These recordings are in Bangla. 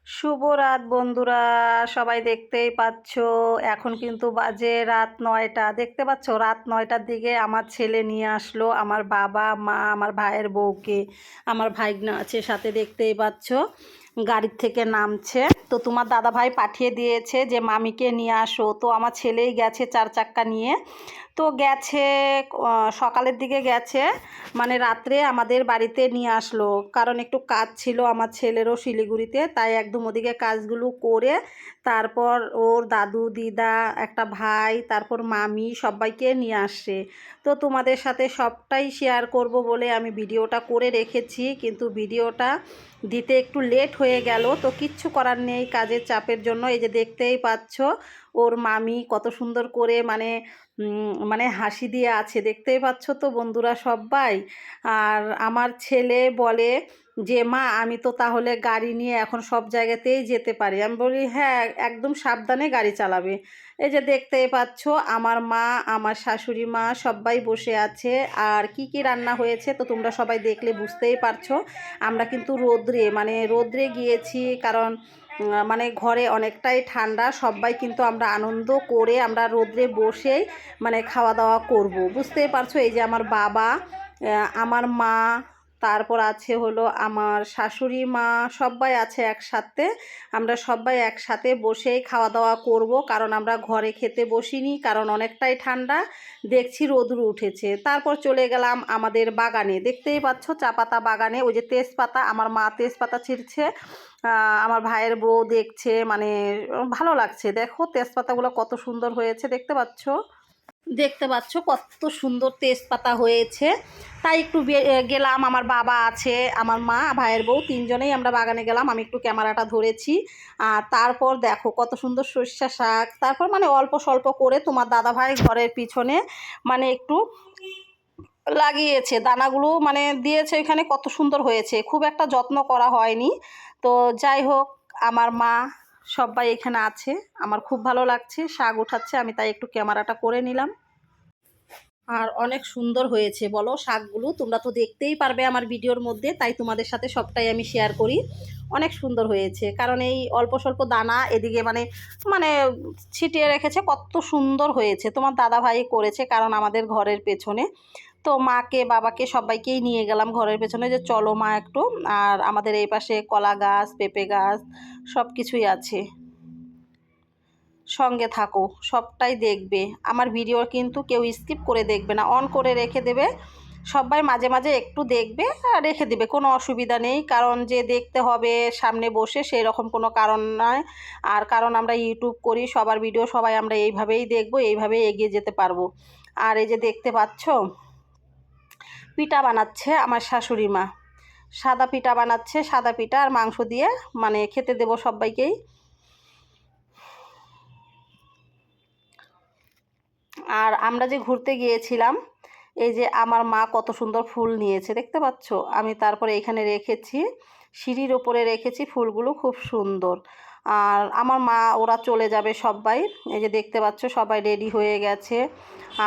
শুভ রাত বন্ধুরা। সবাই দেখতেই পাচ্ছ, এখন কিন্তু বাজে রাত ৯টা। দেখতে পাচ্ছ, রাত ৯টার দিকে আমার ছেলে নিয়ে আসলো আমার বাবা মা আমার ভাইয়ের বউকে। আমার ভাইগনা আছে সাথে, দেখতেই পাচ্ছ গাড়ির থেকে নামছে। তো তোমার দাদা ভাই পাঠিয়ে দিয়েছে যে মামিকে নিয়ে আসো। তো আমার ছেলেই গেছে 4 চাক্কা নিয়ে। তো গেছে সকালের দিকে গেছে, মানে রাত্রে আমাদের বাড়িতে নিয়ে আসলো। কারণ একটু কাজ ছিল আমার ছেলেরও শিলিগুড়িতে, তাই একদম ওদিকে কাজগুলো করে তারপর ওর দাদু দিদা একটা ভাই তারপর মামি সবাইকে নিয়ে আসছে। তো তোমাদের সাথে সবটাই শেয়ার করব বলে আমি ভিডিওটা করে রেখেছি, কিন্তু ভিডিওটা দিতে একটু লেট হয়ে গেল। তো কিচ্ছু করার নেই, কাজের চাপের জন্য। এই যে দেখতেই পাচ্ছ ওর মামি কত সুন্দর করে মানে হাসি দিয়ে আছে, দেখতেই পাচ্ছ তো বন্ধুরা সবাই। আর আমার ছেলে বলে যে মা আমি তো তাহলে গাড়ি নিয়ে এখন সব জায়গাতেই যেতে পারি। আমি বলি হ্যাঁ, একদম সাবধানে গাড়ি চালাবে। এই যে দেখতেই পাচ্ছ আমার মা আমার শাশুড়ি মা সবাই বসে আছে। আর কি কি রান্না হয়েছে তো তোমরা সবাই দেখলে বুঝতেই পারছো। আমরা কিন্তু রোদ্রে গিয়েছি, কারণ মানে ঘরে অনেকটাই ঠান্ডা। সবাই কিন্তু আমরা আনন্দ করে আমরা রোদ্রে বসেই মানে খাওয়া দাওয়া করব, বুঝতেই পারছো। এই যে আমার বাবা, আমার মা, তারপর আছে হলো আমার শাশুড়ি মা, সবাই আছে একসাথে। আমরা সবাই একসাথে বসেই খাওয়া দাওয়া করব, কারণ আমরা ঘরে খেতে বসিনি, কারণ অনেকটাই ঠান্ডা। দেখছি রোদ্র উঠেছে। তারপর চলে গেলাম আমাদের বাগানে, দেখতেই পাচ্ছ চা পাতা বাগানে। ওই যে তেজপাতা, আমার মা তেজপাতা ছিঁড়ছে, আমার ভাইয়ের বউ দেখছে। মানে ভালো লাগছে, দেখো তেজপাতাগুলো কত সুন্দর হয়েছে, দেখতে পাচ্ছ কত সুন্দর তেজপাতা হয়েছে। তাই একটু গেলাম, আমার বাবা আছে, আমার মা, ভাইয়ের বউ, তিনজনেই আমরা বাগানে গেলাম। আমি একটু ক্যামেরাটা ধরেছি। আর তারপর দেখো কত সুন্দর সর্ষে শাক। তারপর মানে অল্প স্বল্প করে তোমার দাদা ভাই ঘরের পিছনে মানে একটু লাগিয়েছে, দানাগুলো মানে দিয়েছে এখানে, কত সুন্দর হয়েছে। খুব একটা যত্ন করা হয়নি। তো যাই হোক, আমার মা সবাই এখানে আছে। আমার খুব ভালো লাগছে, শাক উঠাচ্ছে, আমি তাই একটু ক্যামেরাটা করে নিলাম। আর অনেক সুন্দর হয়েছে বলো শাকগুলো, তোমরা তো দেখতেই পারবে আমার ভিডিওর মধ্যে, তাই তোমাদের সাথে সবটাই আমি শেয়ার করি। অনেক সুন্দর হয়েছে, কারণ এই অল্প স্বল্প দানা এদিকে মানে মানে ছিটিয়ে রেখেছে, কত সুন্দর হয়েছে। তোমার দাদা ভাই করেছে, কারণ আমাদের ঘরের পেছনে। তো মাকে বাবাকে সবাইকেই নিয়ে গেলাম ঘরের পেছনে, যে চলো মা একটু। আর আমাদের এই পাশে কলা গাছ, পেঁপে গাছ, সব কিছুই আছে। সঙ্গে থাকো, সবটাই দেখবে। আমার ভিডিও কিন্তু কেউ স্কিপ করে দেখবে না, অন করে রেখে দেবে। সবাই মাঝে মাঝে একটু দেখবে আর রেখে দেবে, কোনো অসুবিধা নেই। কারণ যে দেখতে হবে সামনে বসে সেই রকম কোনো কারণ নয়। আর কারণ আমরা ইউটিউব করি, সবার ভিডিও সবাই আমরা এইভাবেই দেখবো, এইভাবেই এগিয়ে যেতে পারবো। আর এই যে দেখতে পাচ্ছ পিঠা বানাচ্ছে আমার শাশুড়ি মা। সাদা পিঠা বানাচ্ছে, সাদা পিঠা আর মাংস দিয়ে মানে খেতে দেবো সবাইকেই। আর আমরা যে ঘুরতে গিয়েছিলাম, এই যে আমার মা কত সুন্দর ফুল নিয়েছে, দেখতে পাচ্ছ। আমি তারপরে এখানে রেখেছি, সিঁড়ির ওপরে রেখেছি ফুলগুলো, খুব সুন্দর। আর আমার মা ওরা চলে যাবে সবাই। এই যে দেখতে পাচ্ছ সবাই রেডি হয়ে গেছে।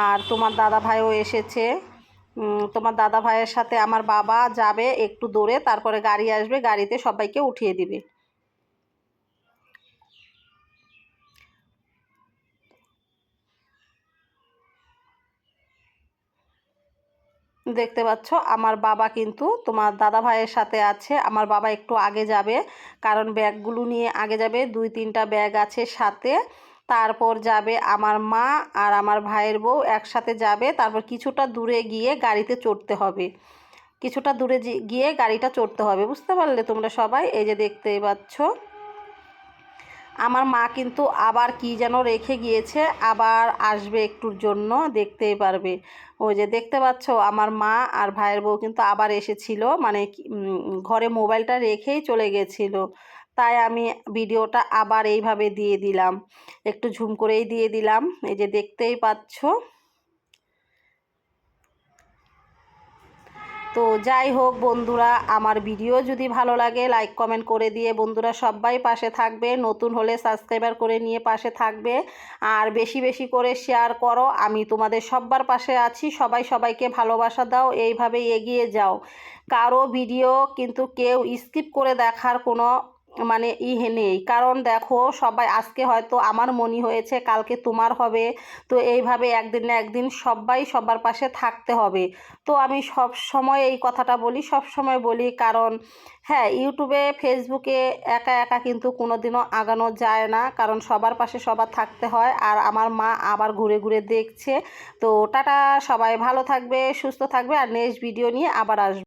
আর তোমার দাদা ভাইও এসেছে। তোমার দাদা ভাইয়ের সাথে আমার বাবা যাবে একটু দূরে, তারপরে গাড়ি আসবে, গাড়িতে সবাইকে উঠিয়ে দিবে। দেখতে পাচ্ছ আমার বাবা কিন্তু তোমার দাদা ভাইয়ের সাথে আছে। আমার বাবা একটু আগে যাবে, কারণ ব্যাগগুলো নিয়ে আগে যাবে, 2-3টা ব্যাগ আছে সাথে। তারপর যাবে আমার মা আর আমার ভাইয়ের বউ একসাথে যাবে। তারপর কিছুটা দূরে গিয়ে গাড়িতে চড়তে হবে, কিছুটা দূরে গিয়ে গাড়িটা চড়তে হবে, বুঝতে পারলে তোমরা সবাই। এই যে দেখতেই পাচ্ছ আমার মা কিন্তু আবার কি যেন রেখে গিয়েছে, আবার আসবে একটুর জন্য, দেখতেই পারবে। ওই যে দেখতে পাচ্ছ আমার মা আর ভাইয়ের বউ কিন্তু আবার এসেছিল, মানে ঘরে মোবাইলটা রেখেই চলে গেছিলো। তাই আমি ভিডিওটা আবার এইভাবে দিয়ে দিলাম, একটু ঝুম করেই দিয়ে দিলাম। এই যে দেখতেই পাচ্ছ। তো যাই হোক বন্ধুরা, আমার ভিডিও যদি ভালো লাগে লাইক কমেন্ট করে দিয়ে বন্ধুরা সবাই পাশে থাকবে, নতুন হলে সাবস্ক্রাইবার করে নিয়ে পাশে থাকবে। আর বেশি বেশি করে শেয়ার করো, আমি তোমাদের সবার পাশে আছি। সবাই সবাইকে ভালোবাসা দাও, এইভাবেই এগিয়ে যাও। কারো ভিডিও কিন্তু কেউ স্কিপ করে দেখার কোনো মানে নেই, কারণ দেখো সবাই আজকে হয়তো আমার মনি হয়েছে, কালকে তোমার হবে। তো এইভাবে একদিন না একদিন সবাই সবার পাশে থাকতে হবে। তো আমি সব সময় এই কথাটা বলি, সব সময় বলি, কারণ হ্যাঁ, ইউটিউবে ফেসবুকে একা একা কিন্তু কোনো দিনও আগানো যায় না, কারণ সবার পাশে সবার থাকতে হয়। আর আমার মা আবার ঘুরে ঘুরে দেখছে। তো টাটা, সবাই ভালো থাকবে, সুস্থ থাকবে, আর নেক্সট ভিডিও নিয়ে আবার আসবে।